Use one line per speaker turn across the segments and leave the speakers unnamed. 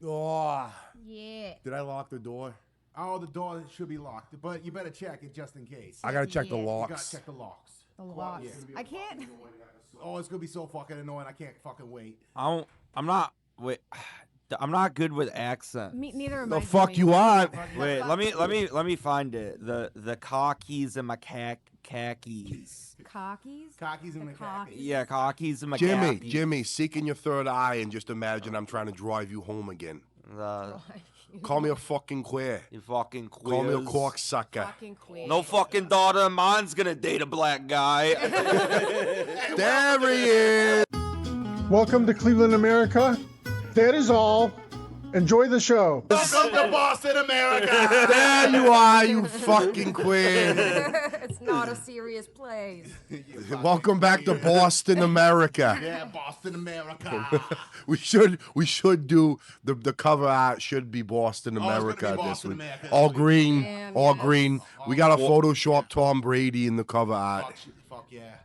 Oh,
Yeah.
did I lock the door?
Oh, the door should be locked, but you better check it just in case.
I gotta check the
Yeah.
You gotta
locks.
check the locks.
The locks.
Yeah.
I can't.
Oh, it's gonna be so fucking annoying. I can't fucking wait.
I'm not. Wait. I'm not good with accents.
Neither am
The
I.
fuck
Jimmy.
you want?
Wait, let me find it. The cockies and my khakis.
Cockies.
Cockies and
The
the
cockies.
khakis.
Yeah, cockies and my
Jimmy,
khakis.
Jimmy, seek in your third eye and just imagine I'm trying to drive you home again. Call me a fucking queer.
You fucking quiz.
Call me a cocksucker.
Fucking queen.
No fucking daughter of mine's gonna date a black guy.
There he is.
Welcome to Cleveland, America. That is all. Enjoy the show.
Welcome to Boston, America.
There you are, you fucking queen.
It's not a serious place.
Welcome back to Boston, America.
Yeah, Boston, America.
We should do the cover art should be Boston,
Oh, it's gonna be
America this
Boston,
week.
America
All
this week.
green,
Damn,
all
yes.
green. We got a Photoshop Tom Brady in the cover art.
Fuck yeah.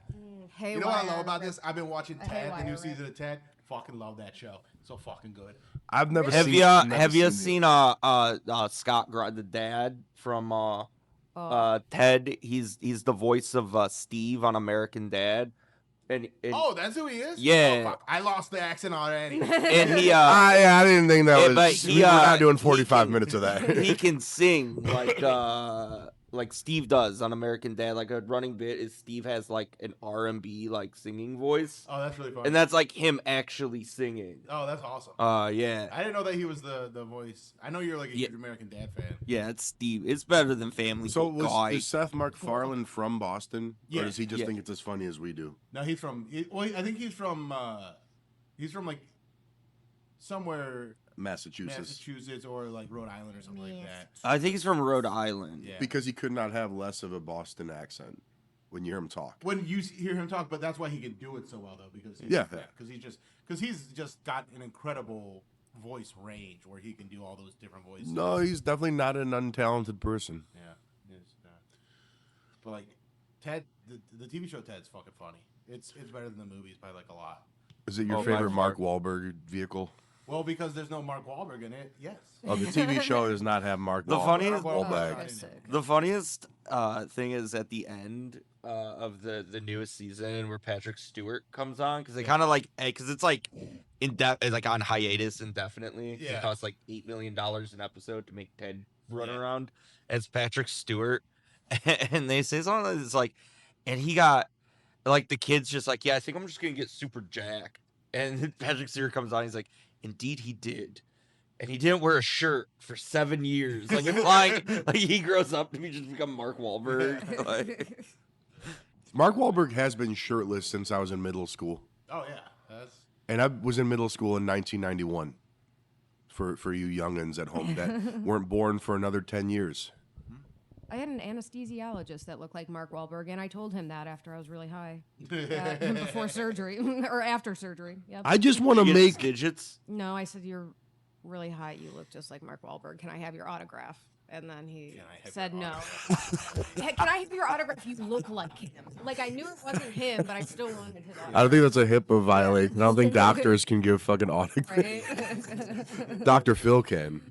Hey,
You know what I love about this? I've been watching Ted, the
Haywire,
new
right?
season of Ted. Fucking love that show. So fucking good.
I've never
have
seen.
you
never
have you
it.
seen Scott Grimes, the dad from Ted? He's the voice of Steve on American Dad, and
Oh, that's who he is?
Yeah.
Oh, fuck. I lost the accent already.
and he
I didn't think that
Yeah,
was.
but he,
we're not doing
he
45
can-
minutes of that.
he can sing like Steve does on American Dad. Like a running bit is Steve has like an R&B like singing voice,
Oh, that's really fun.
and that's like him actually singing.
Oh, that's awesome.
Yeah.
I didn't know that he was the voice. I know you're like a
Yeah.
huge American Dad fan.
Yeah, it's Steve. It's better than Family
So
Guy.
is Seth MacFarlane from Boston,
Yeah.
or does he just
Yeah.
think it's as funny as we do?
No, he's from. I think he's from like somewhere Massachusetts or like Rhode Island or something like
Yes.
that.
I think he's from Rhode Island.
Yeah.
Because he could not have less of a Boston accent when you hear him talk.
When you hear him talk, but that's why he can do it so well though, because
Yeah.
because he's just got an incredible voice range where he can do all those different voices.
No, he's definitely not an untalented person.
Yeah, but like Ted, the TV show Ted's fucking funny. It's better than the movies by like a lot.
Is it your
Oh,
favorite
by
Mark Wahlberg vehicle?
Well, because there's no Mark Wahlberg in it. Yes.
Oh, the TV show does not have Mark
The
Wahlberg.
funniest-
Wahlberg.
The funniest thing is at the end of the newest season where Patrick Stewart comes on because they kind of like because it's like it's like on hiatus indefinitely.
Yeah.
It costs like $8 million an episode to make Ted run around as Patrick Stewart, and they say something that's like, and he got like the kids just like, yeah, I think I'm just gonna get super jacked, and Patrick Stewart comes on, he's like, indeed he did. And he didn't wear a shirt for 7 years. Like implying like he grows up to be just become Mark Wahlberg. Like,
Mark Wahlberg has been shirtless since I was in middle school.
Oh yeah, that's
And I was in middle school in 1991. For you youngins at home that weren't born for another 10 years.
I had an anesthesiologist that looked like Mark Wahlberg, and I told him that after I was really high, before surgery or after surgery. Yep.
I just want to
he gets
make
digits.
No, I said, you're really high. You look just like Mark Wahlberg. Can I have your autograph? And then he
Can I have
said
your
no. Hey, can I have your autograph? You look like him. Like, I knew it wasn't him, but I still wanted his
I
autograph.
don't think that's a HIPAA violation. I don't think doctors can give fucking autographs.
Right?
Dr. Phil can.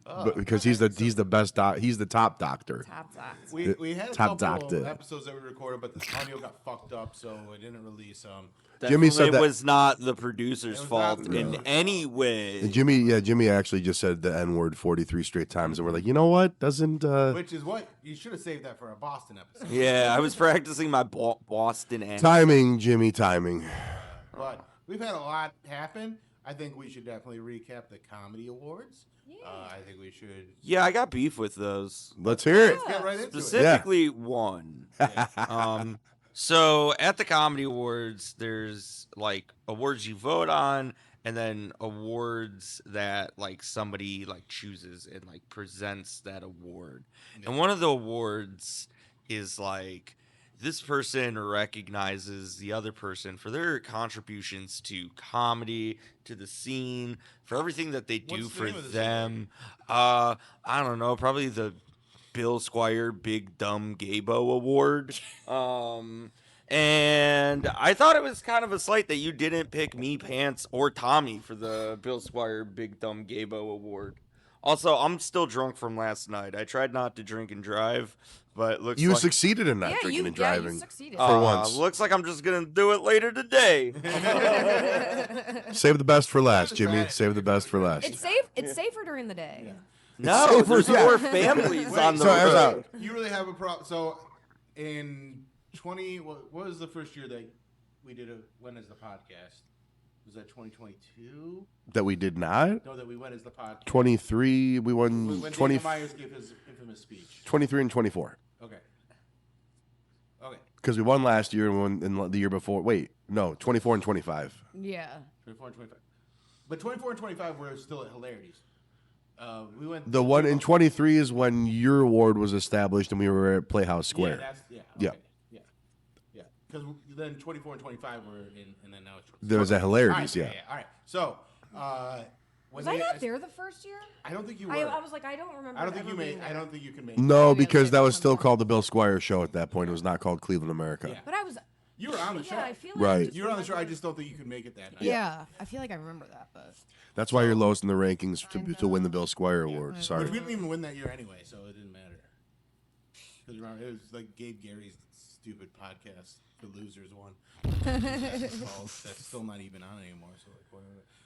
But because he's the best he's the top doctor.
Top dots.
we had a
Top
couple
doctor.
episodes that we recorded, but the audio got fucked up, so it didn't release.
Jimmy said
Definitely
that-
was not the producer's
It was
fault
not the
in
producer's
any way.
And Jimmy actually just said the N-word 43 straight times, and we're like, you know what? Doesn't
Which is what you should have saved that for a Boston episode.
Yeah, I was practicing my Boston accent.
timing, Jimmy, timing.
But we've had a lot happen. I think we should definitely recap the comedy awards. I think we should
Yeah, I got beef with those.
Let's hear it.
get right into it.
Specifically one. So at the Comedy Awards, there's like awards you vote on, and then awards that like somebody like chooses and like presents that award. And one of the awards is like this person recognizes the other person for their contributions to comedy, to the scene, for everything that they do
What's the
for
name of this
them. I don't know, probably the Bill Squire Big Dumb Gaybo Award. And I thought it was kind of a slight that you didn't pick me, Pants, or Tommy for the Bill Squire Big Thumb Gabo Award. Also, I'm still drunk from last night. I tried not to drink and drive, but looks
You
like
succeeded in not drinking and driving.
you succeeded.
For once.
Looks like I'm just gonna do it later today.
Save the best for last, Jimmy. Save the best for last.
It's safe. It's safer during the day.
No,
safer,
there's
yeah.
more families
Wait,
on the
so
road.
You really have a problem. So in 20, what was the first year that we did went as the podcast? Was that 2022?
That we did not?
No, that we went as the podcast.
23, we won
When
20,
Daniel Myers gave his infamous speech.
23 and 24.
Okay.
Because we won last year and we won in the year before. Wait, no, 24 and 25.
Yeah.
24 and 25. But 24 and 25 were still at Hilarities. We went.
The one in 23 is when your award was established and we were at Playhouse
Yeah,
Square.
that's
Yeah.
yeah. Because then 24 and 25 were in, and then now it's.
There was a Hilarities,
All right,
yeah.
All right. So, when
Was I not there the first year?
I don't think you were.
I was like, I don't remember.
I don't think you
ever
made.
being
I
there.
don't think you can make.
No,
yeah,
because
yeah,
that was
yeah.
still called the Bill Squire Show at that point. It was not called Cleveland America.
Yeah.
But I was.
You were on the show.
Yeah, I feel like
Right.
I just
You were on the show. I
remember-
just don't think you could make it that night.
Yeah, I feel like I remember that, but
That's why you're lowest in the rankings to win the Bill Squire Award.
Which
Sorry.
we didn't even win that year anyway, so it didn't matter. Because it was like Gabe Gary's stupid podcast, The Losers one. That's still not even on anymore. So like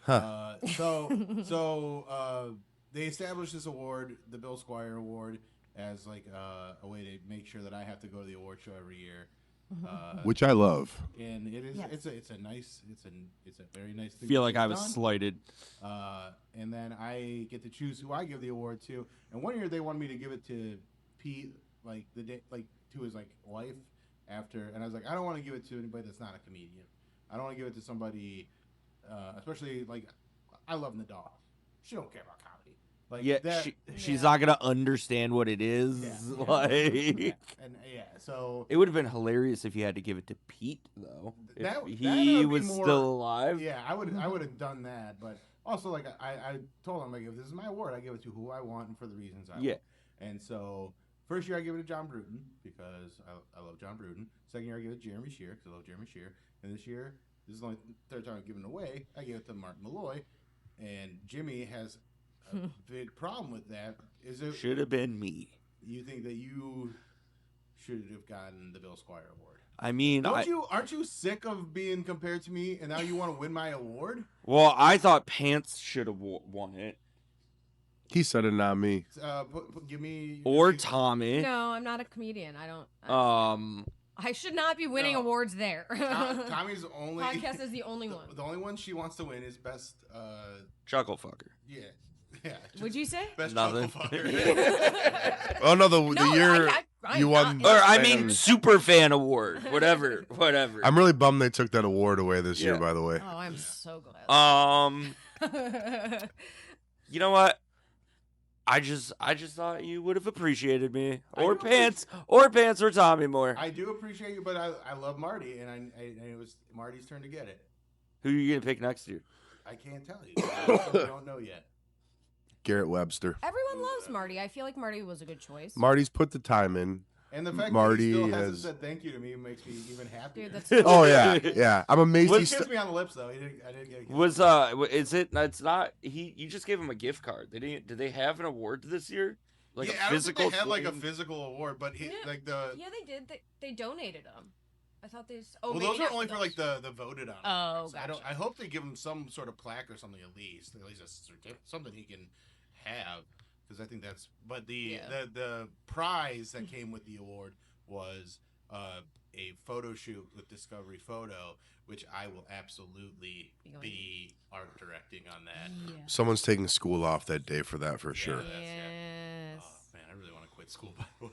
whatever. So they established this award, the Bill Squire Award, as like a way to make sure that I have to go to the award show every year.
Which I love.
And it is
Yes.
it's a very nice thing.
Feel
to
like
get
I was
done.
slighted.
And then I get to choose who I give the award to. And one year they wanted me to give it to Pete, like the day, like to his like wife after. And I was like, I don't want to give it to anybody that's not a comedian. I don't want to give it to somebody, especially like I love Nadal. She don't care about comedy. Like
Yeah,
that,
she's not gonna understand what it is.
Yeah.
Like,
and yeah, so
it would have been hilarious if you had to give it to Pete, though. If
That-
he
that would be
was
more-
still alive.
yeah, I would have done that, but also like I told him like if this is my award, I give it to who I want and for the reasons I
Yeah.
want. And so first year I give it to John Bruton because I love John Bruton. Second year I give it to Jeremy Shear because I love Jeremy Shear. And this year, this is the only third time I've given it away. I gave it to Mark Malloy, and Jimmy has a big problem with that. Is it
Should have been me.
you think that you should have gotten the Bill Squire Award?
I mean,
Aren't you sick of being compared to me, and now you want to win my award?
well, I thought Pants should have won it,
He said it, not me.
Give me
or Tommy.
no, I'm not a comedian. I don't. I should not be winning
No.
awards there.
Tommy's only
Podcast is the only one.
The only one she wants to win is best.
Chuckle fucker.
Yeah.
Would you say?
Best
Nothing.
chuckle fucker.
Oh, no, the
No,
year
I'm
you
not
won.
in-
Or I mean,
And
super fan award, whatever.
I'm really bummed they took that award away this year,
Yeah.
by the way.
Oh, I'm so glad.
You know what? I just thought you would have appreciated me,
I
or
do
Pants, or Tommy more.
I do appreciate you, but I love Marty, and it was Marty's turn to get it.
Who are you gonna pick next year?
I can't tell you. I don't know yet.
Garrett Webster.
Everyone loves Marty. I feel like Marty was a good choice.
Marty's put the time in.
And the fact
Marty
that he still hasn't
has-
said thank you to me makes me even happier.
Dude, that's
Oh, yeah. Yeah. I'm amazed
It
he's.
gets me on the lips though. I didn't get a kiss.
Was is it? It's not. You just gave him a gift card. They didn't. Did they have an award this year? Like
yeah,
a
I don't think
physical.
they had like a
thing?
physical award, but
Yeah.
like the
yeah, they did. They donated them. I thought they.
well,
maybe
those are
not
only for
those.
like the voted on.
Oh,
awards. I
gotcha.
I hope they give him some sort of plaque or something at least a certificate, something he can have, because I think that's. But the prize that came with the award was a photo shoot with Discovery Photo, which I will absolutely be art directing on that.
Yeah.
Someone's taking school off that day for that for sure.
that's-
Yes.
Oh man, I really want to quit school by the way.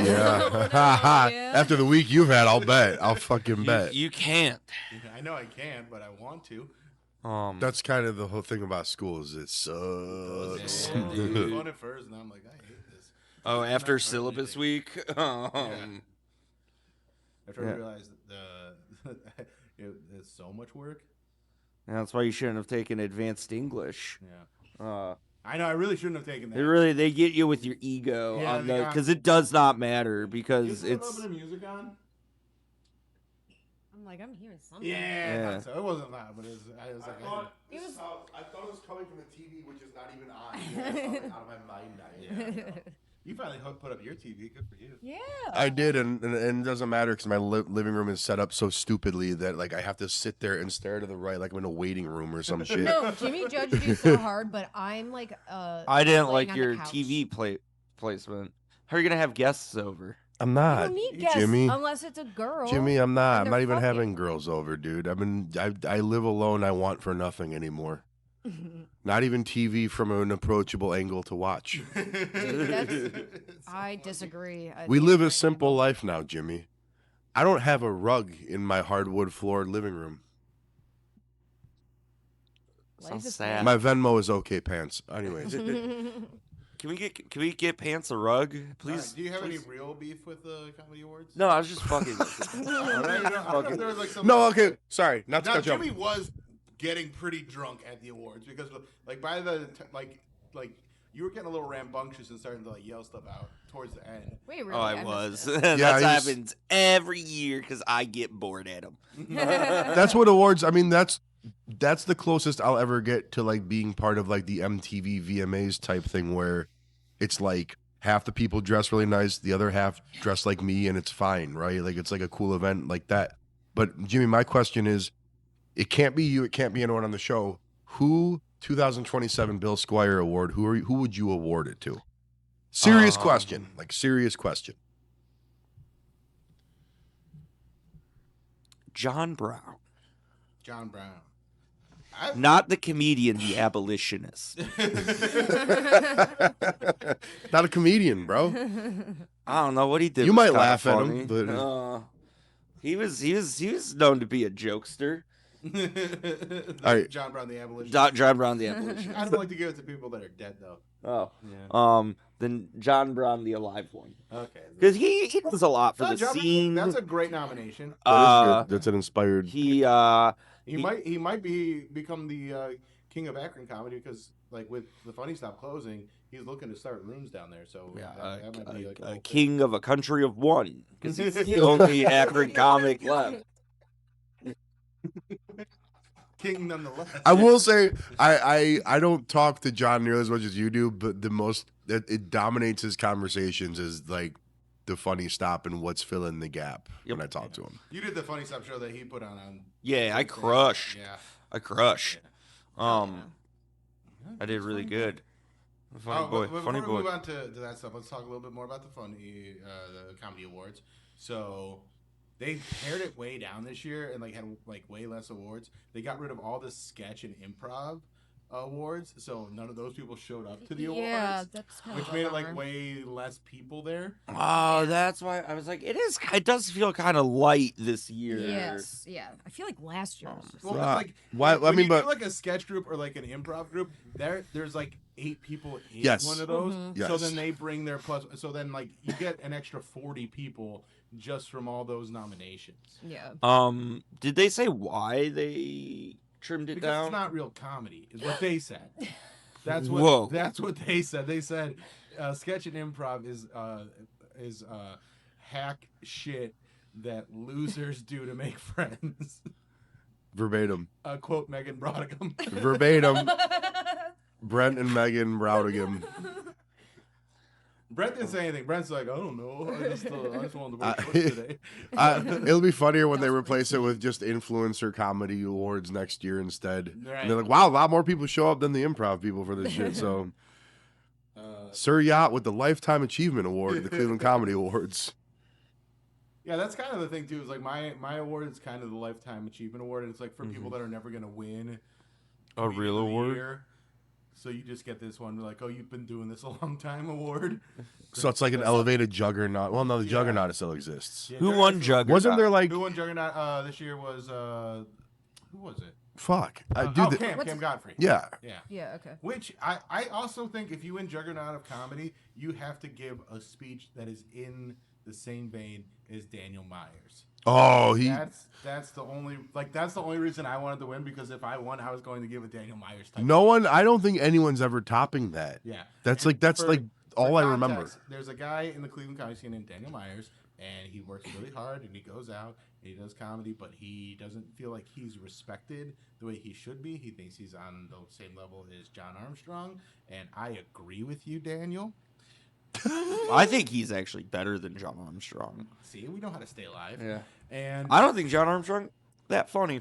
Yeah.
No, yeah.
After the week you've had, I'll bet. I'll fucking bet.
You can't.
I know I can, but I want to.
That's kind of the whole thing about school is it sucks.
Yeah, it was fun at first, and I'm like, I hate this.
Oh,
It's
after
not fun
syllabus
anything.
week.
After
Yeah.
I realized that it's so much work.
That's why you shouldn't have taken advanced English.
Yeah, I know. I really shouldn't have taken that.
They get you with your ego
Yeah,
on
they
the
got-
because it does not matter
Is
because
there a
it's
little bit of music on?
I'm like, I'm hearing something.
Yeah. So it wasn't loud, but I was like,
I thought it was coming from the TV, which is not even on. Out of my mind now.
yeah. You finally put up your TV. Good for you.
Yeah.
I did, and it doesn't matter because my living room is set up so stupidly that like I have to sit there and stare to the right like I'm in a waiting room or some shit.
No, Jimmy judged you so hard, but I'm like,
I didn't
laying
like
on
your
the couch.
TV placement. How are you gonna have guests over?
I'm
You
not.
don't need guests
Jimmy.
unless it's a girl.
Jimmy, I'm not. I'm
they're
not even
fucking.
having girls over, dude. I live alone. I want for nothing anymore. Not even TV from an approachable angle to watch.
I disagree.
We live a simple life now, Jimmy. I don't have a rug in my hardwood floored living room.
Sounds sad.
My Venmo is okay pants. Anyways.
Can we get Pants a rug, please?
Do you have
please?
any real beef with the Comedy Awards?
No, I was just fucking.
I don't know if there was like some.
No, okay. Sorry. Not to
Now
cut you off.
Jimmy was getting pretty drunk at the awards because like by the like you were getting a little rambunctious and starting to like yell stuff out towards the end.
Wait, really?
Oh, I
missed
was.
it.
That
Yeah, he's-
happens every year because I get bored at them.
That's what awards. I mean, that's the closest I'll ever get to like being part of like the MTV VMAs type thing where it's like half the people dress really nice, the other half dress like me, and it's fine, right? Like it's like a cool event like that. But Jimmy, my question is, it can't be you, it can't be anyone on the show. Who 2027 Bill Squire Award? Who would you award it to? Serious question, like serious question.
John Brown,
John Brown.
not the comedian, the abolitionist.
Not a comedian, bro.
I don't know what he did.
You
was
might
kinda
laugh at
funny.
him, but-
he was known to be a jokester.
right.
John Brown the abolitionist.
John Brown, the abolitionist.
I don't like to give it to people that are dead though.
Oh,
Yeah.
then John Brown, the alive one,
Okay.
because he does a lot for
No,
the
John Brown,
scene.
that's a great nomination.
That is good. That's an inspired.
He
He might become the king of Akron comedy because like with the Funny Stop closing, he's looking to start rooms down there. So that might be like a
a
whole thing.
king of a country of one, because he's the only Akron comic left.
King nonetheless.
I will say I don't talk to John nearly as much as you do, but the most it dominates his conversations is like the Funny Stop and what's filling the gap when I talk to him.
You did the Funny Stop show that he put on.
Yeah, I crushed.
Yeah.
I crushed. I did really good. Funny boy,
but
funny
before we
boy.
move on to that stuff, let's talk a little bit more about the Comedy Awards. So they pared it way down this year and like had like way less awards. They got rid of all the sketch and improv awards, so none of those people showed up to the awards.
Yeah, that's kind
Which
of a
made it like
bummer.
way less people there.
Oh, that's why I was like, it does feel kind of light this year.
Yes, yeah. I feel like last year was just
Well,
Right.
like
Why- I
when
mean,
you
but-
do like a sketch group or like an improv group, there's like 8 people in
Yes.
one of those.
Yes.
So then they bring their plus. So then like you get an extra 40 people just from all those nominations.
yeah.
Did they say why they trimmed it
Because
down?
it's not real comedy, is what they said. That's
Whoa.
what. That's what they said. They said sketch and improv is hack shit that losers do to make friends.
Verbatim.
Quote Megan Brodigan.
Verbatim. Brent and Megan Browdigan.
Brent didn't say anything. Brent's like, I don't know. I just wanted to wear shorts today.
It'll be funnier when they replace it with just influencer comedy awards next year instead.
Right.
And they're like, wow, a lot more people show up than the improv people for this shit. So, Sir Yacht with the Lifetime Achievement Award at the Cleveland Comedy Awards.
Yeah, that's kind of the thing too. Is like my award is kind of the Lifetime Achievement Award, and it's like for people that are never gonna win
A
Comedian
real
of the
award?
Year. So you just get this one, like, oh, you've been doing this a long time award.
So it's like an elevated juggernaut. Well, no, the
Yeah.
juggernaut still exists.
Yeah,
Who won Juggernaut?
Wasn't there like
Who won Juggernaut this year? Was who was it?
fuck?
Cam Godfrey.
Yeah.
Yeah.
Yeah, okay.
Which I also think if you win Juggernaut of Comedy, you have to give a speech that is in the same vein as Daniel Myers.
Oh,
That's the only reason I wanted to win, because if I won, I was going to give a Daniel Myers type.
no one. I don't think anyone's ever topping that.
Yeah.
That's
And
like
for
all I remember.
context, there's a guy in the Cleveland comedy scene named Daniel Myers, and he works really hard, and he goes out and he does comedy, but he doesn't feel like he's respected the way he should be. He thinks he's on the same level as John Armstrong, and I agree with you, Daniel.
I think he's actually better than John Armstrong.
See, we know how to stay alive.
Yeah.
And
I don't think John Armstrong that funny.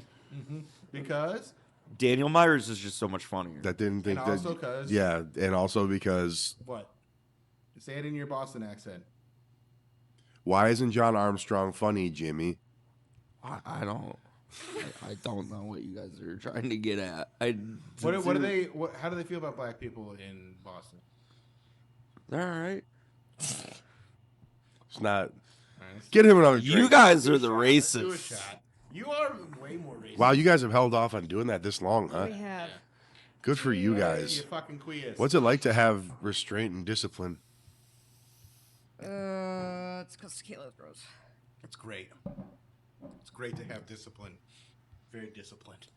because
Daniel Myers is just so much funnier.
That didn't think
And
that.
also 'cause-
Yeah, and also because
what? Say it in your Boston accent.
why isn't John Armstrong funny, Jimmy?
I don't. I don't know what you guys are trying to get at.
What do they? How do they feel about black people in Boston?
They're all right.
It's not.
All right,
Get him another
You
drink.
guys are the
let's do a
racists.
shot. You are way more racist.
Wow, you guys have held off on doing that this long, huh?
We have.
Good for you
Hey,
guys.
you fucking queers.
What's it like to have restraint and discipline?
It's because tequila's gross.
It's great. It's great to have discipline. Very disciplined.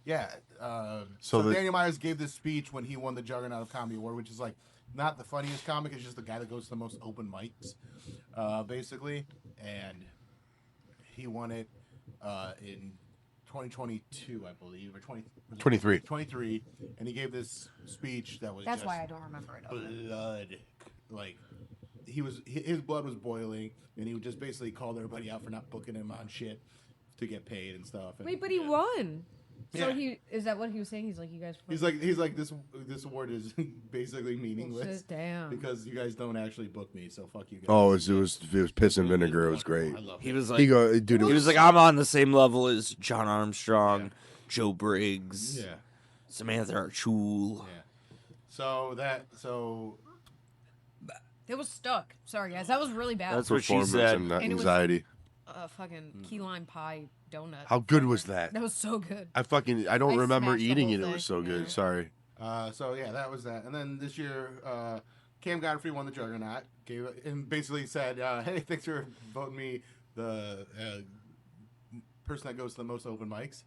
Yeah. So
the-
Daniel Myers gave this speech when he won the Juggernaut of Comedy Award, which is like not the funniest comic. It's just the guy that goes to the most open mics, basically. And he won it in 2022, I believe, or
23.
23, and he gave this speech that was
That's
just
why I don't remember it.
blood, like his blood was boiling, and he would just basically called everybody out for not booking him on shit to get paid and stuff. And,
Wait, but he won. So
Yeah.
is that what he was saying? He's like, you guys.
he's like this award is basically meaningless
Damn.
because you guys don't actually book me, so fuck you guys.
Oh, it was piss and vinegar. It was great.
I love
He
it.
was like,
He go, dude. It
he was like, I'm on the same level as John Armstrong, Joe Briggs,
Yeah.
Samantha Archul.
Yeah. So
It was stuck. Sorry, guys. That was really bad.
That's what she
performance
said.
and
And it was-
anxiety.
Fucking key lime pie donut.
How good was that?
That was so good.
I don't
I
remember
smashed the
eating
whole
it. It
thing.
was so good.
Yeah.
Sorry.
So yeah, that was that. And then this year, Cam Godfrey won the Juggernaut, and basically said, "Hey, thanks for voting me the person that goes to the most open mics,"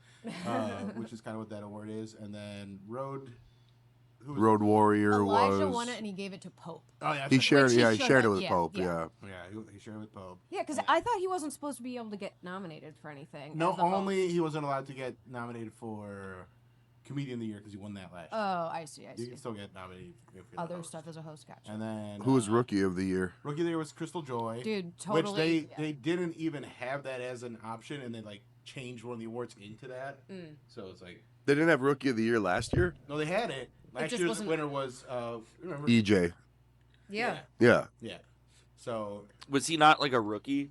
which is kind of what that award is. And then Road
Warrior
Elijah
was.
won it and he gave it to Pope.
Oh yeah,
He
that's
shared.
Which he
Yeah, he
should
shared it
have,
with
yeah,
Pope.
yeah.
Yeah.
right. Yeah, he shared with Pope.
Yeah, because I thought he wasn't supposed to be able to get nominated for anything.
No,
as a host.
only he wasn't allowed to get nominated for Comedian of the Year because he won that last year.
Oh, I see. I
You
see.
can still get nominated if you're the
Other
host.
stuff as a host. Gotcha.
And then
Who was Rookie of the Year?
Rookie of the Year was Crystal Joy.
Dude,
Which
totally.
they didn't even have that as an option, and they like changed one of the awards into that. So it's like
They didn't have Rookie of the Year last year.
no, they had it. Last
just
year's
wasn't-
winner was remember?
EJ.
Yeah.
Yeah.
Yeah. So
Was he not like a rookie?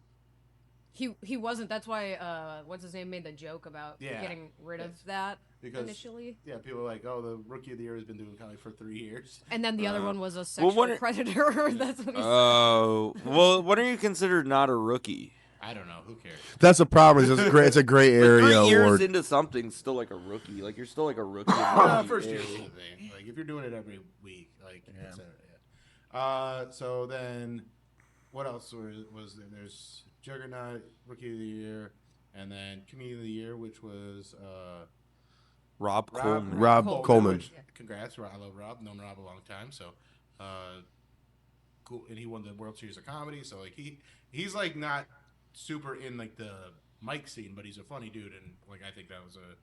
He wasn't. That's why what's his name made the joke about
Yeah.
getting rid of that
because
initially.
yeah, people are like, oh, the Rookie of the Year has been doing comedy for 3 years.
And then the other one was a sexual
what are-
predator. That's what he said.
Oh, well, when are you considered not a rookie?
I don't know. Who cares?
That's the problem. It's great. It's a gray area
3 years
award.
into something, still like a rookie. Like you're still like a rookie.
First year is the thing. Like if you're doing it every week, like it's so then what else was there? There's Juggernaut, Rookie of the Year, and then Comedian of the Year, which was
Rob Coleman.
Rob Coleman.
which- congrats, I love Rob. Known Rob a long time, so cool. And he won the World Series of Comedy, so like he's like not super in like the mic scene, but he's a funny dude, and like I think that was a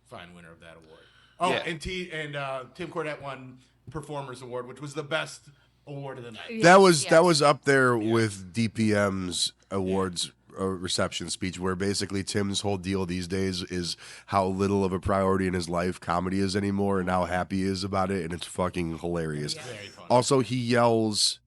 fine winner of that award. Oh,
Yeah.
and Tim Cornette won Performers Award, which was the best award of the night.
That was
Yes.
that was up there with DPM's awards reception speech, where basically Tim's whole deal these days is how little of a priority in his life comedy is anymore, and how happy he is about it, and it's fucking hilarious.
Very funny.
Also, he yells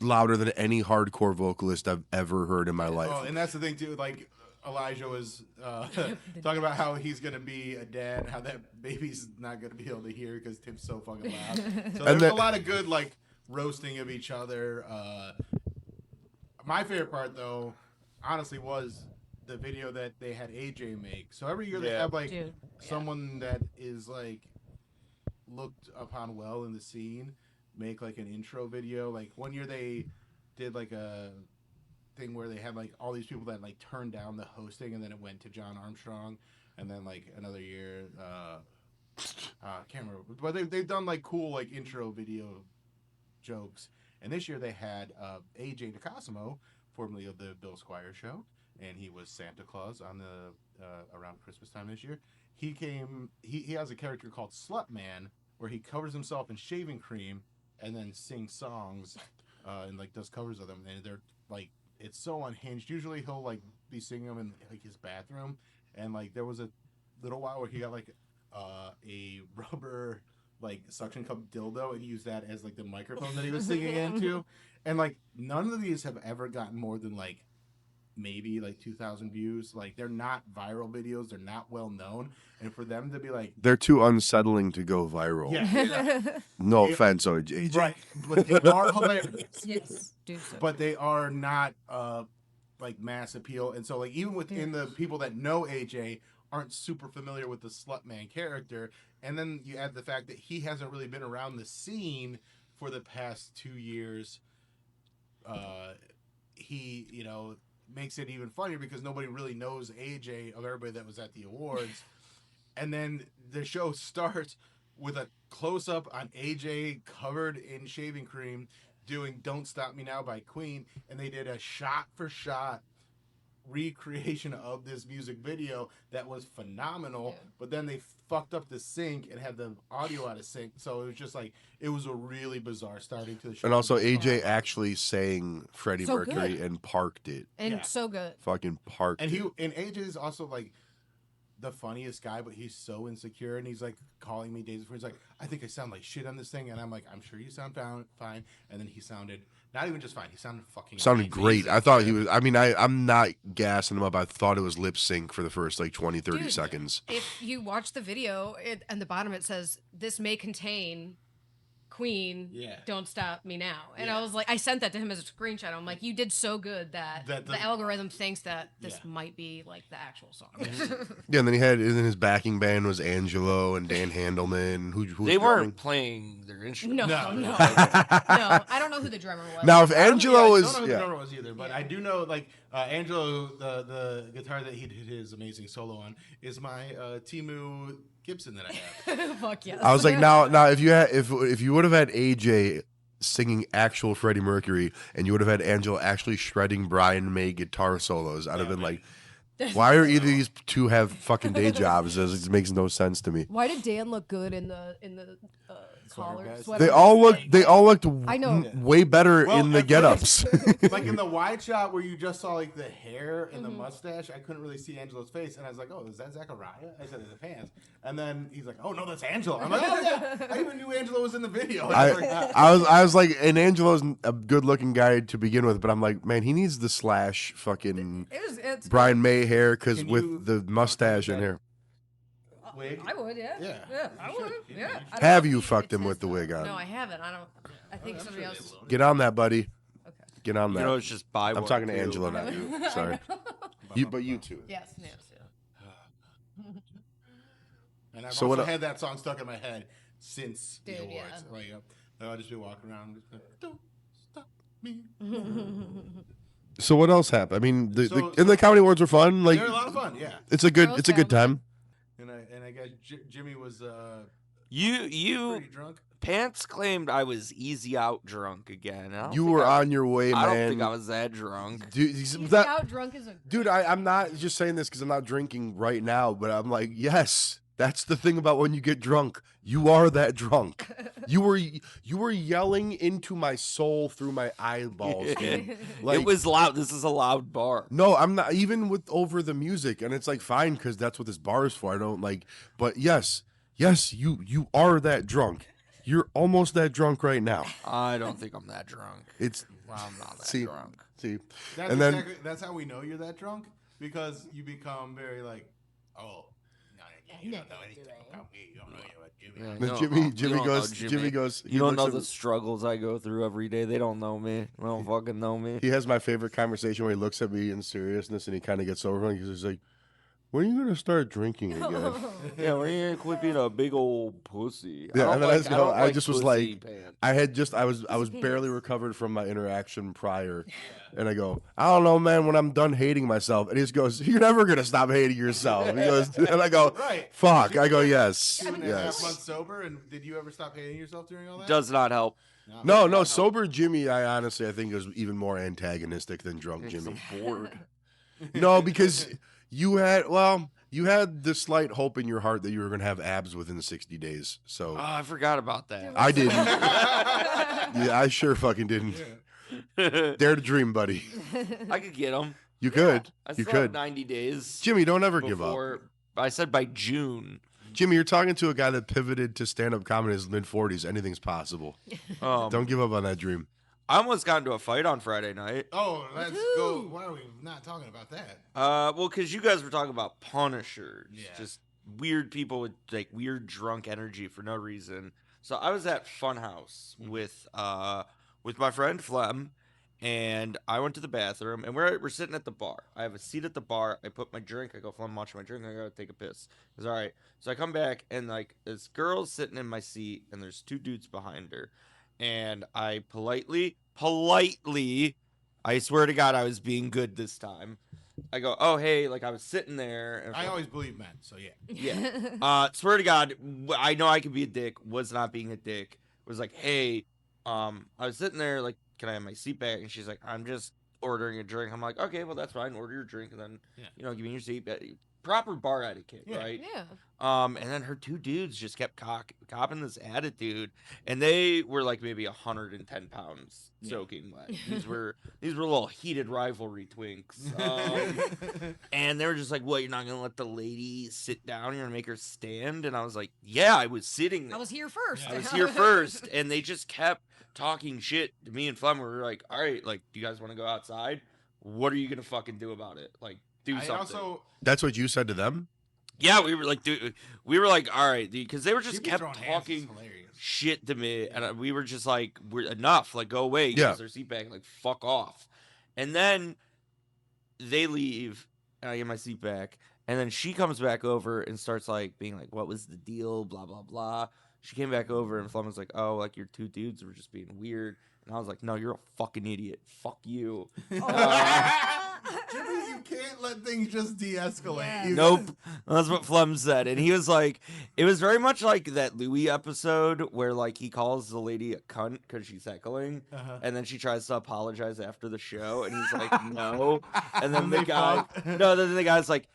louder than any hardcore vocalist I've ever heard in my life.
Oh, and that's the thing too. Like Elijah was talking about how he's gonna be a dad, how that baby's not gonna be able to hear because Tim's so fucking loud. So there's
then-
a lot of good like roasting of each other. My favorite part though, honestly, was the video that they had AJ make. So every year they
Yeah.
have like
Dude,
someone that is like looked upon well in the scene make like an intro video. Like one year they did like a thing where they had like all these people that like turned down the hosting, and then it went to John Armstrong, and then like another year can't remember, but they've done like cool like intro video jokes. And this year they had AJ DeCosimo, formerly of the Bill Squire Show, and he was Santa Claus on the around Christmas time this year. He came. He has a character called Slut Man, where he covers himself in shaving cream and then sings songs, and like does covers of them. And they're like, it's so unhinged. Usually he'll like be singing them in like his bathroom, and like there was a little while where he got like a rubber like suction cup dildo and used that as like the microphone that he was singing into. And like none of these have ever gotten more than like maybe like 2,000 views. Like they're not viral videos, they're not well known, and for them to be like,
They're too unsettling to go viral.
yeah,
No
It-
offense, AJ.
right, but they are hilarious.
Yes, do so.
But they are not like mass appeal. And so like even within the people that know AJ aren't super familiar with the Slutman character, and then you add the fact that he hasn't really been around the scene for the past 2 years, he, you know, makes it even funnier because nobody really knows AJ of everybody that was at the awards. And then the show starts with a close up on AJ covered in shaving cream doing Don't Stop Me Now by Queen, and they did a shot for shot recreation of this music video that was phenomenal. But then they fucked up the sync and had the audio out of sync, so it was just like, it was a really bizarre starting to the show.
And also, AJ actually sang Freddie
So
Mercury
good.
and parked it.
and
Yeah.
so good.
Fucking parked
And
it.
AJ is also like the funniest guy, but he's so insecure, and he's like calling me days before. He's like, I think I sound like shit on this thing, and I'm like, I'm sure you sound fine. And then he sounded not even just fine; he sounded fucking
Sounded
amazing.
great. I thought he was. I mean, I'm not gassing him up. I thought it was lip sync for the first like 20, 30
Dude.
seconds.
If you watch the video, and the bottom it says, "This may contain Queen,
Yeah.
Don't Stop Me Now." And
Yeah.
I was like, I sent that to him as a screenshot. I'm like, you did so good that,
That the-
the algorithm thinks that this
Yeah.
might be like the actual song.
Yeah, and then and then his backing band was Angelo and Dan Handelman. Who
They
drumming?
weren't playing their instrument.
no,
No.
no, no. I don't know who the drummer was.
Now, if
I don't
Angelo
I
is
don't know who the
yeah,
drummer was either, but
Yeah.
I do know like Angelo, the guitar that he did his amazing solo on is my Timu Gibson that I have.
Fuck yes.
I was like, now if you would have had AJ singing actual Freddie Mercury and you would have had Angelo actually shredding Brian May guitar solos, I'd have been like, why are either of these two have fucking day jobs? It makes no sense to me.
Why did Dan look good in the collar?
guys.
Sweater?
They all looked
I know.
way better
Well,
in the
at
get-ups.
Like in the wide shot where you just saw like the hair and the
Mm-hmm.
mustache, I couldn't really see Angelo's face, and I was like, "Oh, is that Zachariah?" I said, "It's the pants." And then he's like, "Oh no, that's Angelo." I'm like, "Oh yeah, I even knew Angelo was in the video." And I was like,
I was like, and Angelo's a good-looking guy to begin with, but I'm like, man, he needs the slash fucking
It's
Brian May hair because
Can
with
you-
the mustache and hair.
wig.
I would, yeah.
Yeah.
I
You
would.
should.
Yeah.
You
I
should.
don't
Have
know
you
if
fucked
it
him with
says
the wig
that.
on?
No, I haven't. I think somebody else.
Get on that, buddy.
Okay.
Get on
You
that.
know, it's just buy
I'm
one,
talking to
too.
Angelo, not you. Sorry. But you two.
Yes, yes.
And I've
So
also
what-
had that song stuck in my head since the
Dude,
awards.
yeah.
Like, I'll just be walking around. Just, don't stop me.
So what else happened? I mean,
So-
and the comedy awards were fun. Like,
They're a lot of fun. Yeah.
it's a good
Girls'
good time.
And I guess Jimmy was
You
pretty drunk.
Pants claimed I was easy out drunk again. I don't
You
think
were
I-
on your way, man.
I don't think I was that drunk.
Dude,
Easy
that-
out drunk is a
dude, I'm not just saying this because I'm not drinking right now, but I'm like, yes, that's the thing about when you get drunk. You are that drunk. You were yelling into my soul through my eyeballs. dude. Like,
It was loud. This is a loud bar.
no, I'm not even with over the music, and it's like fine because that's what this bar is for. I don't like, but yes, you are that drunk. You're almost that drunk right now.
I don't think I'm that drunk.
It's
Well, I'm not that
See,
drunk.
see,
That's
and then
that's how we know you're that drunk, because you become very like, oh, no, you don't know anything about me. You don't know anything about Jimmy.
Yeah,
Then
no,
Jimmy
you don't know
Jimmy goes. he
You don't
looks
know
at
the
me-
struggles I go through every day. They don't know me. They don't fucking know me.
He has my favorite conversation where he looks at me in seriousness and he kind of gets over and he's like, when are you gonna start drinking again?
Yeah, when you quit being a big old pussy.
Yeah, and then I
don't
just was
pussy
like,
pants.
I was
Pussy
barely
pants.
recovered from my interaction prior, and I go, I don't know, man. When I'm done hating myself, and he just goes, "You're never gonna stop hating yourself." He goes, and I go,
Right.
"Fuck." I go, "Yes,
2.5
yes."
months sober, and did you ever stop hating yourself during all that?
Does not help.
No, sober Jimmy. I honestly, I think is even more antagonistic than drunk
Because
Jimmy.
I'm bored.
No, because you had the slight hope in your heart that you were gonna have abs within 60 days. So
Oh, I forgot about that.
I didn't. Yeah, I sure fucking didn't. Dare to dream, buddy.
I could get them.
You could.
I
You
still have
could.
90 days.
Jimmy, don't ever give up.
before I said by June.
Jimmy, you're talking to a guy that pivoted to stand-up comedy in his mid-40s. Anything's possible. Don't give up on that dream.
I almost got into a fight on Friday night.
Oh, let's go. Why are we not talking about that?
Well, because you guys were talking about Punishers,
Yeah.
just weird people with like weird drunk energy for no reason. So I was at Funhouse with my friend Flem, and I went to the bathroom, and we're sitting at the bar. I have a seat at the bar. I put my drink. I go, Flem, I'm watching my drink. I gotta take a piss. It's all right. So I come back, and like this girl's sitting in my seat, and there's two dudes behind her. And I politely, I swear to God, I was being good this time. I go, oh, hey, like I was sitting there. And
I always believe men, so yeah.
Yeah. Swear to God, I know I could be a dick, was not being a dick. Was like, hey, I was sitting there, like, can I have my seat back? And she's like, I'm just ordering a drink. I'm like, okay, well, that's fine. Order your drink and then, give me your seat. Proper bar etiquette, right?
Yeah.
And then her two dudes just kept copping this attitude, and they were like maybe 110 pounds soaking wet. These were little heated rivalry twinks, and they were just like, "What? You're not gonna let the lady sit down? You're gonna make her stand?" And I was like, "Yeah, I was sitting there.
I was here first.
I was here first." And they just kept talking shit to me and Flem. We were like, "All right, like, do you guys want to go outside? What are you gonna fucking do about it? Like, do something."
Also,
That's what you said to them?
Yeah, we were like, dude, all right, because they were just
Jimmy
kept
throwing hands is
talking
hilarious.
shit to me, and we were just like, we're enough, like, go away, give
Yeah.
us our seat back, like, fuck off. And then they leave, and I get my seat back, and then she comes back over and starts like being like, what was the deal, blah blah blah. She came back over, and Flem was like, oh, like your two dudes were just being weird, and I was like, no, you're a fucking idiot, fuck you.
Jimmy, you can't let things just de-escalate.
Yeah.
You-
Nope. That's what Flem said. And he was like, it was very much like that Louis episode where like he calls the lady a cunt because she's heckling.
Uh-huh.
And then she tries to apologize after the show. And he's like, no. And then
And
the
they
guy,
fuck.
then the guy's like,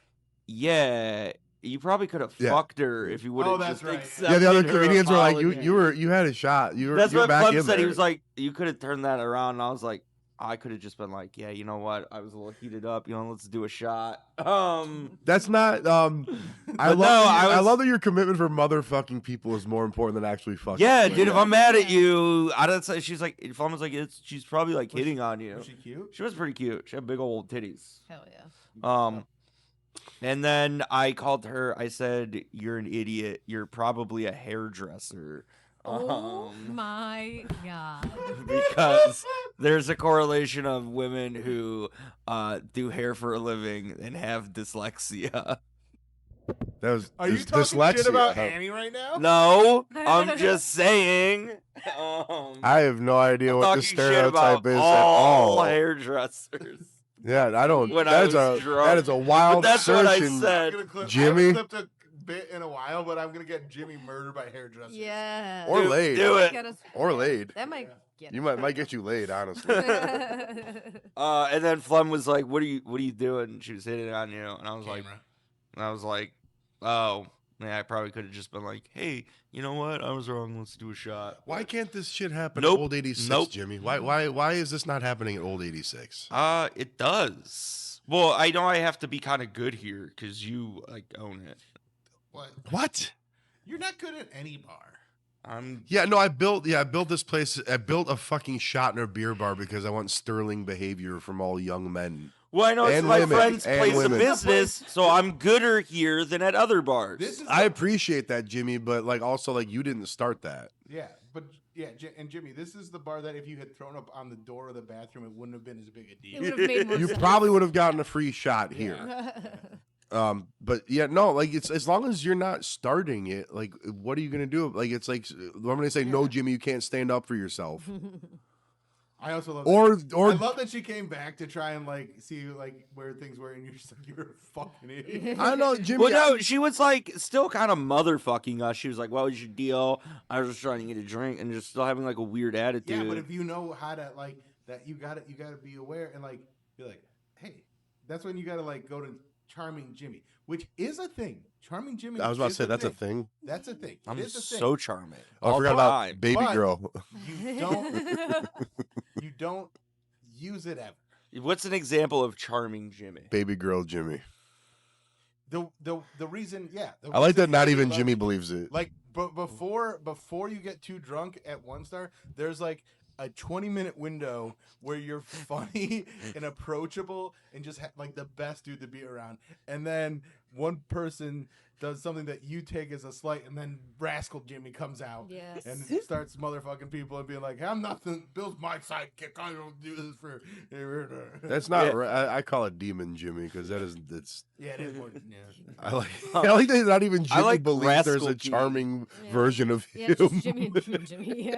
yeah, you probably could have
Yeah.
fucked her if you would
Oh,
have
that's
just
right.
accepted
Yeah, the other
her
comedians were like,
apology.
you had a shot. You were
That's
you were
what
back
Flem
in
said. He
there.
was like, you could have turned that around. And I was like, I could have just been like, yeah, you know what? I was a little heated up. Let's do a shot.
That's not. I
But
love.
no,
I
was-
love that your commitment for motherfucking people is more important than actually fucking.
Yeah,
women.
dude. If I'm mad at you, I don't say. She's like, if I'm like, she's probably like hitting on you.
Was she cute?
She was pretty cute. She had big old titties.
Hell yeah.
And then I called her. I said, "You're an idiot. You're probably a hairdresser."
Oh my god.
Because there's a correlation of women who do hair for a living and have dyslexia.
That was.
Are you
this
talking
dyslexia.
shit about
Huh?
Annie right now?
No, I'm just saying.
I have no idea what the
talking shit
stereotype
about
is at
all
all.
hairdressers.
Yeah, I don't.
When I
That is
was
a
drunk.
that is a wild
But that's what I
assertion.
said.
I
Jimmy?
haven't clipped a bit in a while, but I'm gonna get Jimmy murdered by hairdressers.
Yeah.
Or
Do-
laid.
do it.
Get us-
Or laid.
That might get
You might get you laid, honestly.
And then Flem was like, "What are you doing?" She was hitting on you, and I was like, "Oh, yeah, I probably could have just been like, hey, you know what? I was wrong. Let's do a shot."
Why can't this shit happen
Nope.
at Old 86,
Nope.
Jimmy? Why is this not happening at Old 86?
It does. Well, I know I have to be kind of good here because you like own it.
What?
What?
You're not good at any bar.
I'm
Yeah, no, I built this place. I built a fucking shot in a beer bar because I want sterling behavior from all young men.
well, I know it's
And
my
women,
friend's
and
place of
women.
business, so I'm gooder here than at other bars.
This is
I appreciate that, Jimmy, but like also like you didn't start that.
yeah, but yeah, and Jimmy, this is the bar that if you had thrown up on the door of the bathroom, it wouldn't have been as big a
It
deal.
would have made more
You
sense.
probably would have gotten a free shot here. But yeah, no, like it's as long as you're not starting it, like what are you gonna do? Like it's like when they say no, Jimmy, you can't stand up for yourself.
I also love
Or
I love that she came back to try and like see like where things were, and you're just like, you're a fucking idiot.
I don't know, Jimmy.
Well, no, she was like still kind of motherfucking us. She was like, "What was your deal?" I was just trying to get a drink, and just still having like a weird attitude.
Yeah, but if you know how to like that, you gotta be aware and like be like, hey, that's when you gotta like go to Charming Jimmy, which is a thing. Charming Jimmy.
I was about to
is
say that's a thing.
That's a thing.
I'm
It is a thing.
so charming.
Oh, I
All
forgot
the
about
time.
baby
But-
girl.
You don't. You don't use it ever.
What's an example of charming Jimmy?
Baby girl Jimmy.
The reason, yeah. the
I like that
reason
not
you
even
love-
Jimmy believes it.
Like, but before you get too drunk at One Star, there's like a 20-minute window where you're funny and approachable and just like the best dude to be around. And then one person does something that you take as a slight, and then Rascal Jimmy comes out
Yes.
and starts motherfucking people and being like, "Hey, I'm nothing. Bill's my sidekick. I don't do this for."
That's not
Yeah.
right. I call it Demon Jimmy because it's.
Yeah, it is more. Yeah.
I like. I like that not even Jimmy
like
believes there's
Rascal
a
Jimmy.
charming
Yeah.
version of
Yeah,
him.
just Jimmy and Jimmy.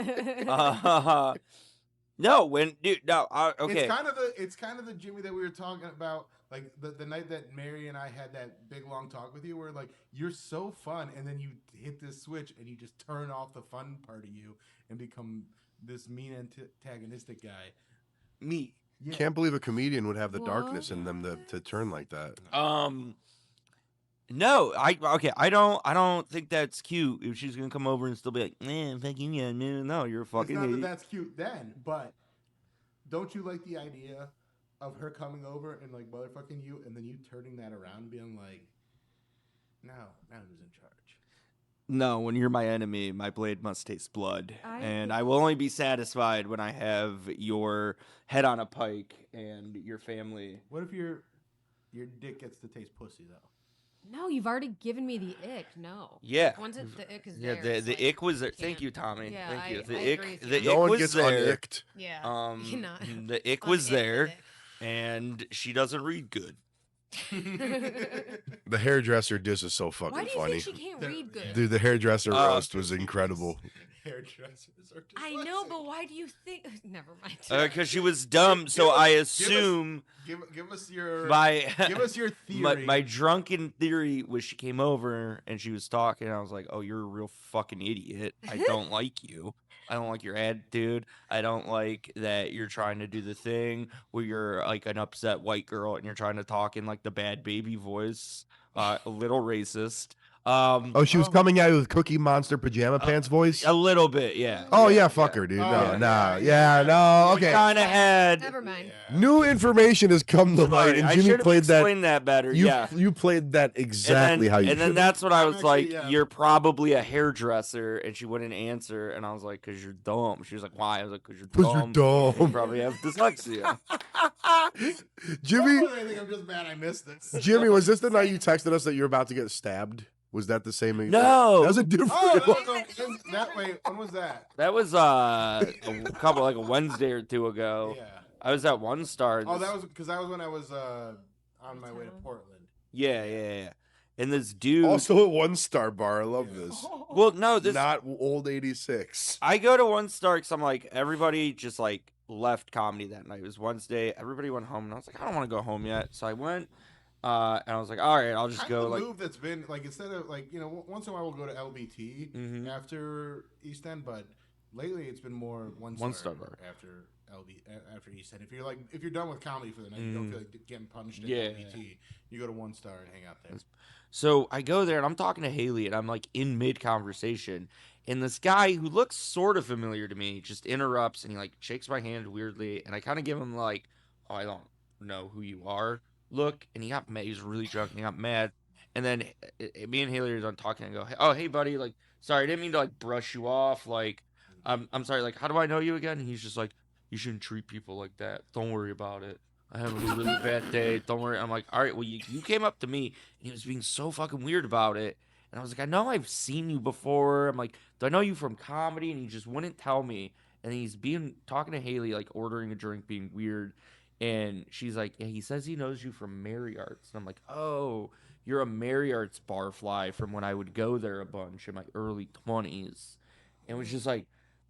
No, when dude, no, okay.
It's kind of the Jimmy that we were talking about, like the night that Mary and I had that big long talk with you, where like you're so fun, and then you hit this switch and you just turn off the fun part of you and become this mean antagonistic guy.
Me.
Yeah.
Can't believe a comedian would have the darkness
What?
in them to turn like that.
No, I don't think that's cute. If she's gonna come over and still be like, man, fuck you, yeah, no, you're a
It's
fucking
not that
idiot.
that's cute then, but don't you like the idea of her coming over and like motherfucking you, and then you turning that around, being like, now who's in charge?
No, when you're my enemy, my blade must taste blood,
I
and
think-
I will only be satisfied when I have your head on a pike and your family.
What if your dick gets to taste pussy though?
No, you've already given me the ick. No.
Yeah.
Once the ick is
Yeah,
there.
the
it's like,
ick was there. Thank
can't.
you, Tommy.
Yeah,
Thank you.
I
The
agree
ick,
with
the
you.
No
ick
one
was
gets
there.
unicked.
Yeah. you cannot.
The ick was
Un-ick
there,
the ick.
and she doesn't read good.
The hairdresser diss is so fucking
Why do you
funny.
think she can't read good?
Dude, the hairdresser
Uh,
roast was incredible.
Hairdressers are
I know, but why do you think? Never mind.
Because she was dumb, so I assume
give us your
my
give us your theory.
my drunken theory was she came over and she was talking. And I was like, "Oh, you're a real fucking idiot. I don't like you. I don't like your attitude. I don't like that you're trying to do the thing where you're like an upset white girl and you're trying to talk in like the bad baby voice, a little racist.
Oh, she was coming at you with Cookie Monster pajama pants voice.
A little bit, yeah.
Oh yeah, fuck her, dude.
Oh,
No,
yeah.
nah, yeah, no. Okay,
Kind of had.
Never mind.
new information has come to light, and
I
Jimmy
should have
played that.
explained that better.
You
yeah.
you played that exactly how you.
And then
should.
that's what I was
actually,
like,
yeah.
you're probably a hairdresser, and she wouldn't answer, and I was like, because you're dumb. She was like, why? I was like, because you're
'Cause you're
dumb. You
dumb.
probably have dyslexia.
Jimmy,
I think I'm just mad I missed this.
Jimmy, was this the night you texted us that you were about to get stabbed? Was that the same?
No.
that was a different.
Oh, that way. When was that?
That was a couple, like a Wednesday or two ago.
Yeah.
I was at One Star.
Oh, that was because that was when I was on my way to Portland.
Yeah. And this dude.
Also at One Star Bar. I love this.
well, no, this.
Not old 86.
I go to One Star because I'm like, everybody just like left comedy that night. It was Wednesday. Everybody went home, and I was like, I don't want to go home yet. So I went, and I was like, all right, I'll just
Kind
go.
of
Like,
move that's been like instead of like once in a while we'll go to LBT
Mhm.
after East End, but lately it's been more One
One
Star
Star Bar.
after after East End. If you're done with comedy for the night, you don't feel like getting punished at
Yeah.
LBT. You go to One Star and hang out there.
So I go there and I'm talking to Haley and I'm like in mid conversation. And this guy who looks sort of familiar to me just interrupts and he like shakes my hand weirdly. And I kind of give him like, oh, I don't know who you are look. And he got mad. He was really drunk and he got mad. And then me and Haley are done talking and go, oh, hey, buddy. Like, sorry, I didn't mean to like brush you off. Like, I'm sorry. Like, how do I know you again? And he's just like, you shouldn't treat people like that. Don't worry about it. I have a really bad day. Don't worry. I'm like, all right, well, you came up to me and he was being so fucking weird about it. And I was like, I know I've seen you before. I'm like, do I know you from comedy? And he just wouldn't tell me. And he's talking to Haley, like ordering a drink, being weird. And she's like, yeah, he says he knows you from Mary Arts. And I'm like, oh,
you're a Marriott's barfly from when I would go there a bunch in my early 20s. And it was just like,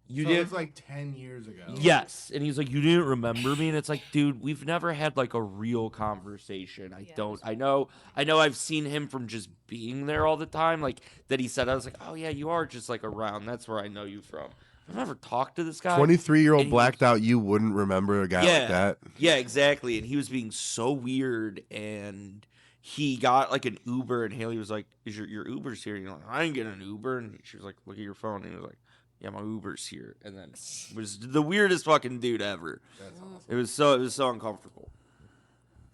you
So
didn't.
it's like 10 years ago.
Yes. And he's like, you didn't remember me? And it's like, dude, we've never had like a real conversation. I know I've seen him from just being there all the time. Like that he said, I was like, oh yeah, you are just like around. That's where I know you from. I've never talked to this guy.
23-year-old
And he
blacked out. You wouldn't remember a guy like that.
Yeah, exactly. And he was being so weird, and he got like an Uber, and Haley was like, "Is your Uber's here?" And you're like, "I didn't get an Uber." And she was like, "Look at your phone." And he was like, "Yeah, my Uber's here." And then it was the weirdest fucking dude ever.
That's awesome.
It was so uncomfortable.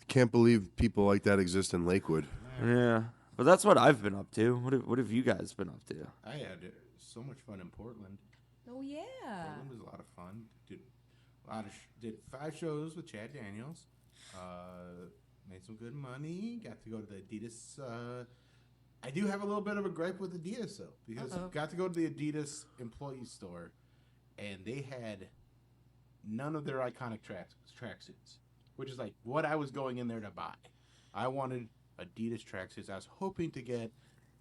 Can't believe people like that exist in Lakewood.
Yeah, but that's what I've been up to. What have you guys been up to?
I had so much fun in Portland.
Oh yeah.
Portland was a lot of fun. Did 5 shows with Chad Daniels. Made some good money. Got to go to the Adidas. I do have a little bit of a gripe with Adidas though, because got to go to the Adidas employee store, and they had none of their iconic tracksuits, which is like what I was going in there to buy. I wanted Adidas tracksuits. I was hoping to get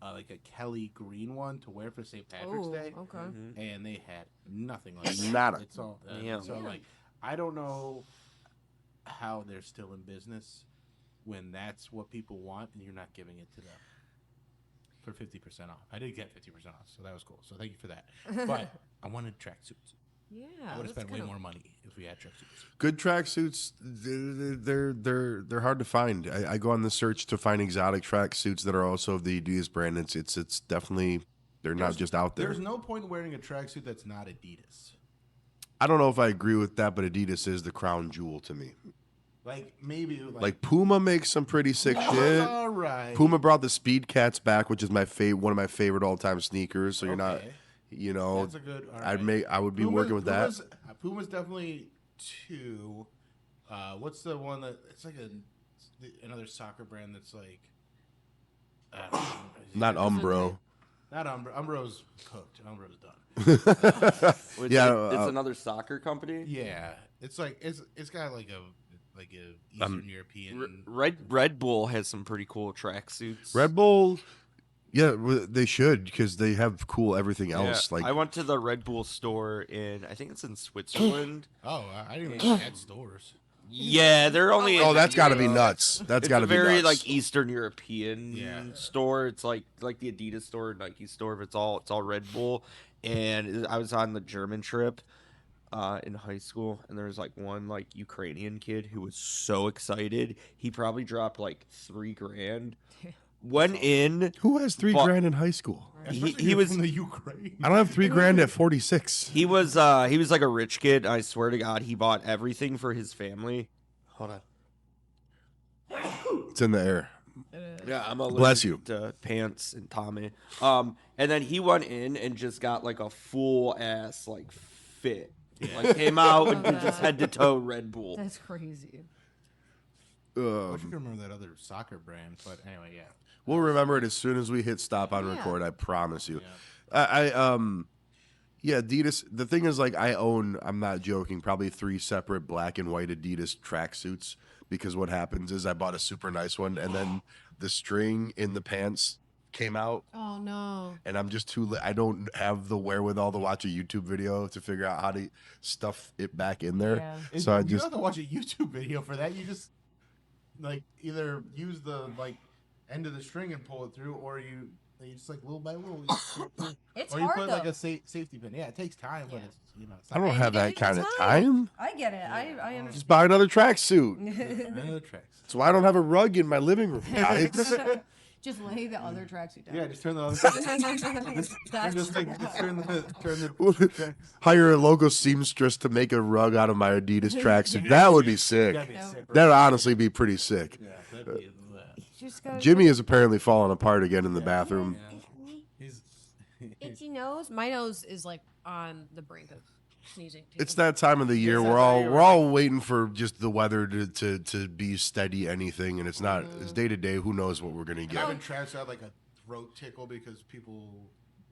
like a Kelly green one to wear for St. Patrick's Day.
Okay.
And they had nothing like that.
Nada.
It's all
Yeah.
so like I don't know how they're still in business when that's what people want and you're not giving it to them for 50% off. I did get 50% off, so that was cool. So thank you for that. But I wanted tracksuits.
Yeah.
I would have
that's
spent way
kinda-
more money if we had tracksuits.
Good tracksuits, they're hard to find. I go on the search to find exotic tracksuits that are also of the Adidas brand. It's definitely they're not just out there.
There's no point in wearing a tracksuit that's not Adidas.
I don't know if I agree with that, but Adidas is the crown jewel to me.
Like maybe
Like Puma makes some pretty sick shit.
all right.
Puma brought the Speed Cats back, which is one of my favorite all-time sneakers. So you're not,
Okay.
you know,
That's a good. All right.
I would be working with that.
Puma's definitely 2. What's the one that it's like another soccer brand that's like
Not Umbro.
Not Umbro. Umbro's cooked. Umbro's done.
Wait,
Yeah,
it's another soccer company.
Yeah, it's like it's got like a Eastern European.
Red Bull has some pretty cool tracksuits.
Red Bull, yeah, they should because they have cool everything
Yeah,
else. Like
I went to the Red Bull store I think it's in Switzerland.
Oh, I didn't even had stores.
Yeah, they're only.
oh, that's got to be nuts. That's
It's
got to
a
be
very
nuts.
like Eastern European
Yeah.
store. It's like the Adidas store, Nike store, but it's all Red Bull. And I was on the German trip in high school, and there was like one like Ukrainian kid who was so excited. He probably dropped like $3,000. Went in.
Who has $3,000 in high school?
He was
from the Ukraine.
I don't have $3,000 at 46.
he was like a rich kid. I swear to God, he bought everything for his family. Hold on.
It's in the air.
Yeah, I'm
Bless you.
to pants and Tommy. And then he went in and just got like a full ass like fit. Like came out and
Love
just
that.
head to toe Red Bull.
That's crazy.
I wish I could remember that other soccer brand, but anyway, yeah.
We'll remember it as soon as we hit stop on
Yeah.
record. I promise you.
Yeah.
Yeah, Adidas. The thing is, like, I'm not joking, probably 3 separate black and white Adidas tracksuits because what happens is I bought a super nice one and then the string in the pants came out
Oh no.
and I'm just I don't have the wherewithal to watch a YouTube video to figure out how to stuff it back in there.
Yeah.
So I
You
just,
don't have to watch a YouTube video for that. You just like either use the like end of the string and pull it through, or you just like little by little.
It's
or you
hard
put
though.
like a safety pin. Yeah, it takes time, but
Yeah.
it's it's
I don't have that
It's
kind of time.
I get it. I understand.
Just buy another tracksuit.
another tracks.
That's why I don't have a rug in my living room, guys.
Just lay the other tracksuit down.
Yeah, just turn the other.
That's
just like just turn the
Hire a local seamstress to make a rug out of my Adidas tracksuit. That would be sick.
That'd be sick, right?
That would honestly be pretty sick.
Yeah, that'd be.
Just gotta
Jimmy is apparently falling apart again in the bathroom.
He's
itchy nose. My nose is like on the brink of sneezing. Too.
It's that time of the year. We're all waiting for just the weather to be steady anything, and it's not. It's day to day. Who knows what we're gonna
I've
get?
been Travis had like a throat tickle because people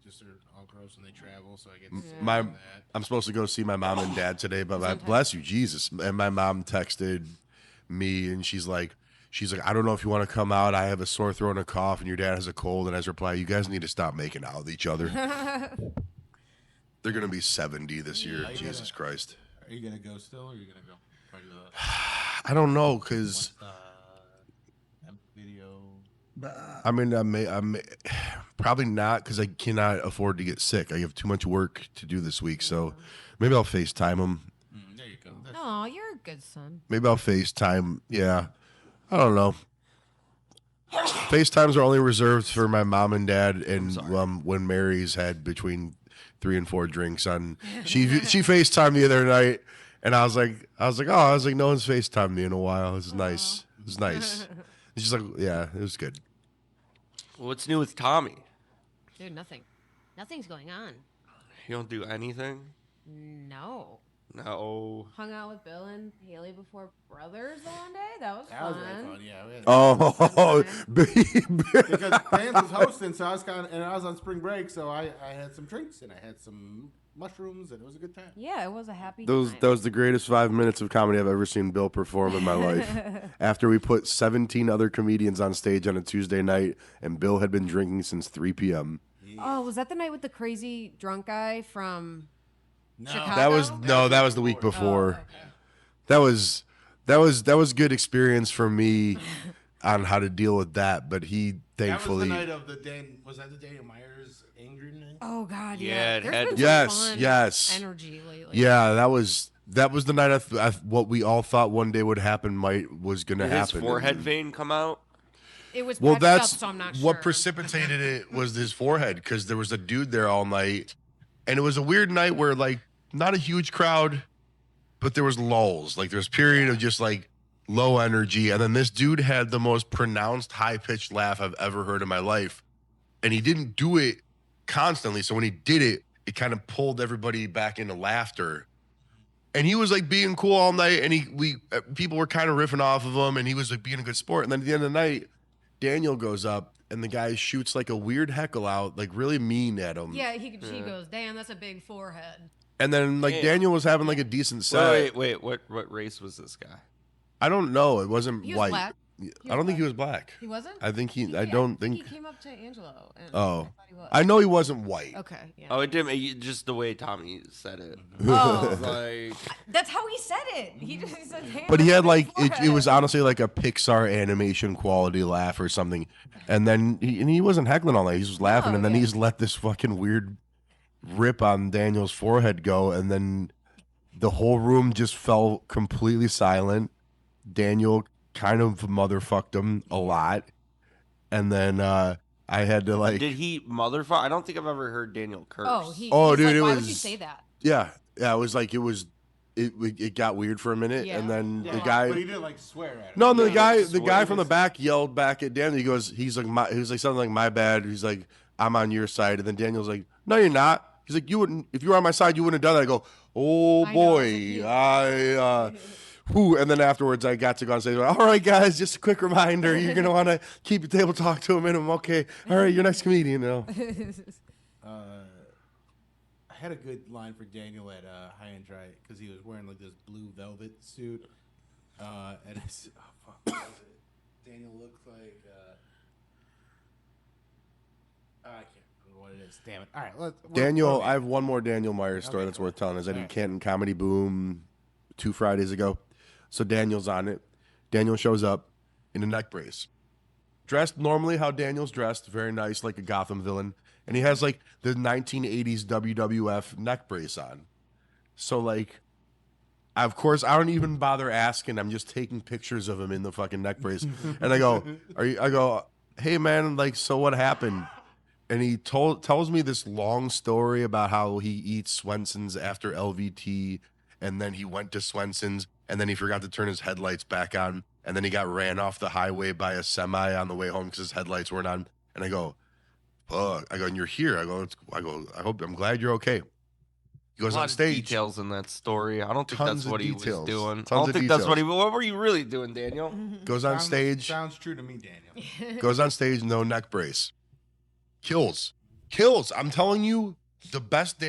just are all gross when they travel, so I get sick
My-
from that.
I'm supposed to go see my mom and dad today, but bless you, Jesus. And my mom texted me, and she's like, she's like, I don't know if you want to come out. I have a sore throat and a cough, and your dad has a cold. And as a reply, you guys need to stop making out with each other. They're gonna be 70 this year. Jesus Christ.
Are you gonna go still, or are you gonna go? Probably the
I don't know, cause
video.
I mean, I may probably not, because I cannot afford to get sick. I have too much work to do this week, so maybe I'll FaceTime him.
There you go.
Oh, you're a good son.
Maybe I'll FaceTime. Yeah, I don't know. FaceTimes are only reserved for my mom and dad, and when Mary's had between 3 and 4 drinks on. She FaceTimed the other night, and I was like, no one's FaceTimed me in a while. This is nice. It was nice. It's just like, yeah, it was good.
What's new with Tommy?
Dude, nothing. Nothing's going on.
You don't do anything?
No.
No.
Hung out with Bill and Haley before Brothers the one day. That was
That
fun.
was really fun. Yeah. We had
Oh,
because Vance was hosting, so I was I was on spring break, so I had some drinks and I had some mushrooms, and it was a good time.
Yeah, it was a happy
that
time.
was the greatest 5 minutes of comedy I've ever seen Bill perform in my life. After we put 17 other comedians on stage on a Tuesday night, and Bill had been drinking since 3 p.m.
Oh, was that the night with the crazy drunk guy from
No,
Chicago?
That was the week before.
Oh,
That was good experience for me on how to deal with that. But he thankfully,
that was the night of the Dan. Was that the Daniel Myers angry night?
Oh God,
Yeah,
yeah.
it
There's
had
been
to
some
be.
fun
Yes.
energy lately.
yeah, that was the night what we all thought one day would happen was going to
Did his
happen.
forehead
And-
vein come out?
It was
Well,
patched
that's
up, so I'm not
what
sure.
precipitated it was his forehead, because there was a dude there all night, and it was a weird night where like not a huge crowd, but there was lulls. Like there was a period of just like low energy, and then this dude had the most pronounced high pitched laugh I've ever heard in my life, and he didn't do it constantly. So when he did it, it kind of pulled everybody back into laughter. And he was like being cool all night, and people were kind of riffing off of him, and he was like being a good sport. And then at the end of the night, Daniel goes up, and the guy shoots like a weird heckle out, like really mean at him.
Yeah, she goes, "Damn, that's a big forehead."
And then like
Damn.
Daniel was having like a decent set.
Wait. What race was this guy?
I don't know. It wasn't
He was
white.
black.
I don't think he was black.
He wasn't.
I think
I
I don't
think
think.
he came up to Angelo. And
Oh.
I thought he was.
I know he wasn't white.
Okay. Yeah.
Oh, it didn't. Just the way Tommy said it.
Oh,
Like,
that's how he said it. He just said, "Damn,
But he
that's a
had
big
like it
forehead."
was honestly like a Pixar animation quality laugh or something. And then he wasn't heckling all night. He was just laughing,
Oh,
and then
yeah.
he just let this fucking weird rip on Daniel's forehead go, and then the whole room just fell completely silent. Daniel kind of motherfucked him a lot, and then I had to like
did he motherfucker? I don't think I've ever heard Daniel curse.
Oh, he's
dude,
like,
it
why
was
would you say that?
yeah, it was like it got weird for a minute,
Yeah.
and then
Yeah,
the guy.
but he didn't like swear at him.
No, the
He
guy
swear.
from the back yelled back at Daniel. He was like something like, "My bad." He's like, "I'm on your side," and then Daniel's like, "No, you're not." He's like, "You wouldn't. If you were on my side, you wouldn't have done that." I go, "Oh
I know,
boy,
it's like,
who?" And then afterwards, I got to go and say, "All right, guys, just a quick reminder: you're gonna want to keep your table talk to a minimum." Okay, all right, your next comedian.
I had a good line for Daniel at High and Dry because he was wearing like this blue velvet suit, and it's what was it? Daniel looked like I can't remember what it is. Damn it! All right,
Daniel, I have one more Daniel Myers story that's worth telling. Is I did Canton Comedy Boom 2 Fridays ago. So Daniel's on it. Daniel shows up in a neck brace. Dressed normally how Daniel's dressed, very nice, like a Gotham villain. And he has like the 1980s WWF neck brace on. So like, of course, I don't even bother asking. I'm just taking pictures of him in the fucking neck brace. And I go, hey man, like, so what happened? And he tells me this long story about how he eats Swenson's after LVT, and then he went to Swenson's, and then he forgot to turn his headlights back on, and then he got ran off the highway by a semi on the way home because his headlights weren't on. And I go, fuck. I go, and you're here. I'm glad you're okay. He goes
a lot
on stage.
of details in that story. I don't think
Tons
that's
of
what he
details.
was doing.
Tons
I don't
of
think that's what
details.
What were you really doing, Daniel?
Goes on stage.
Sounds true to me, Daniel.
Goes on stage, no neck brace. Kills. I'm telling you, the best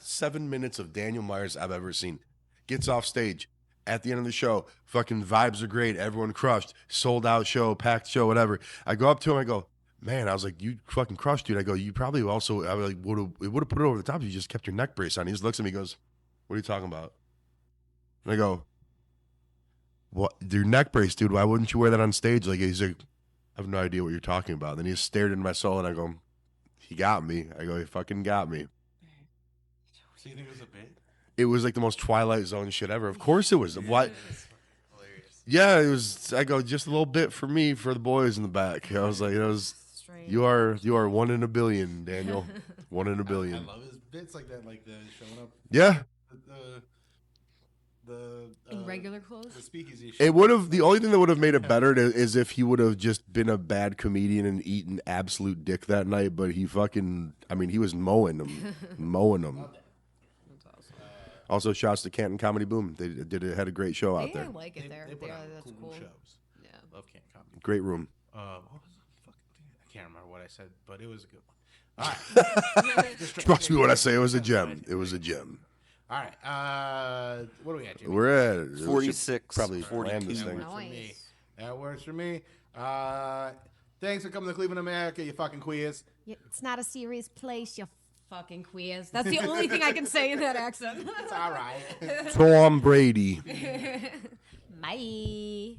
7 minutes of Daniel Myers I've ever seen. Gets off stage, at the end of the show, fucking vibes are great. Everyone crushed. Sold out show, packed show, whatever. I go up to him. I go, man, I was like, you fucking crushed, dude. I go, you probably also, I was like, would have put it over the top if you just kept your neck brace on. He just looks at me and goes, what are you talking about? And I go, what? Your neck brace, dude. Why wouldn't you wear that on stage? Like, he's like, I have no idea what you're talking about. Then he stared into my soul and I go, he got me. I go, he fucking got me.
So you think it was a bit?
It was like the most Twilight Zone shit ever. Of course it was. What?
Hilarious.
Yeah, it was. I go, just a little bit for me, for the boys in the back. I was like, it was.
Strange.
You are 1 in a billion, Daniel. 1 in a
I
billion.
love his bits like that, like the showing up.
Yeah,
In regular
The
clothes?
speakeasy.
it would have. The only thing that would have made it better is if he would have just been a bad comedian and eaten absolute dick that night. But he fucking. I mean, he was mowing them, mowing them.
That's awesome.
Also, shouts to Canton Comedy Boom. They had a great show out
Yeah, I
there.
like it there.
They put
Yeah,
on
that's
cool
cool.
shows.
Yeah.
Love Can't Comedy.
Great room.
What was the fucking thing? I can't remember what I said, but it was a good one. All right.
Trust me when I say it was a gem. It was a gem.
All right. What do we got, Jimmy?
We're at we should
46,
Probably
42.
land this
That
thing.
works for me.
Nice.
That works for me. Thanks for coming to Cleveland, America, you fucking queers.
It's not a serious place, you fucking queers. That's the only thing I can say in that accent.
It's all right.
Tom Brady.
Bye.